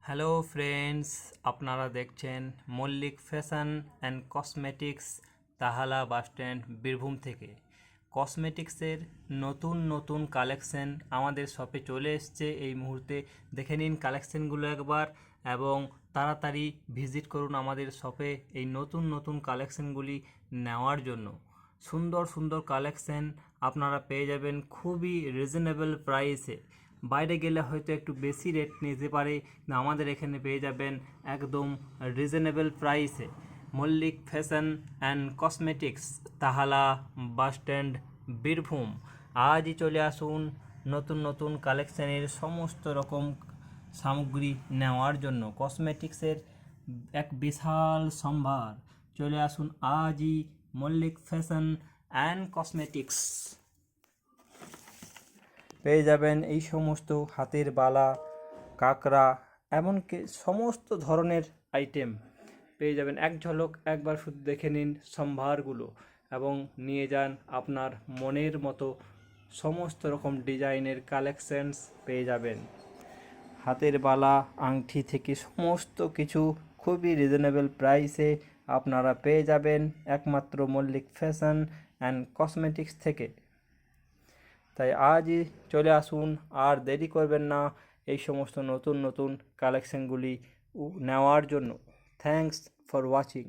Hello friends, আপনারা দেখছেন Mallick fashion and cosmetics, Tahala bus stand, Birbhum থেকে। কসমেটিক্সের নতুন নতুন কালেকশন আমাদের শপে চলে এসছে এই মুহূর্তে। দেখে নিন কালেকশনগুলো একবার এবং তাড়াতাড়ি ভিজিট করুন আমাদের শপে এই নতুন নতুন কালেকশনগুলি নেওয়ার জন্য। সুন্দর সুন্দর কালেকশন আপনারা পেয়ে যাবেন খুবই রিজনেবল প্রাইসে। বাইরে গেলে হয়তো একটু বেশি রেট নিতে পারে, না আমাদের এখানে পেয়ে যাবেন একদম রিজনেবল প্রাইসে। Mallick fashion and cosmetics, Tahala bus stand, Birbhum. আজই চলে আসুন নতুন নতুন কালেকশানের সমস্ত রকম সামগ্রী নেওয়ার জন্য। কসমেটিক্সের এক বিশাল সম্ভার। চলে আসুন আজই মল্লিক ফ্যাশন অ্যান্ড কসমেটিক্স। পেয়ে যাবেন এই সমস্ত হাতের বালা, কাঁকড়া, এমনকি সমস্ত ধরনের আইটেম পেয়ে যাবেন। এক ঝলক একবার শুধু দেখে নিন সম্ভারগুলো এবং নিয়ে যান আপনার মনের মতো সমস্ত রকম ডিজাইনের কালেকশনস পেয়ে যাবেন। হাতের বালা, আংটি থেকে সমস্ত কিছু খুবই রিজনেবল প্রাইসে আপনারা পেয়ে যাবেন একমাত্র মল্লিক ফ্যাশন অ্যান্ড কসমেটিক্স থেকে। তাই আজই চলে আসুন, আর দেরি করবেন না এই সমস্ত নতুন নতুন কালেকশনগুলি নেওয়ার জন্য। Thanks for watching.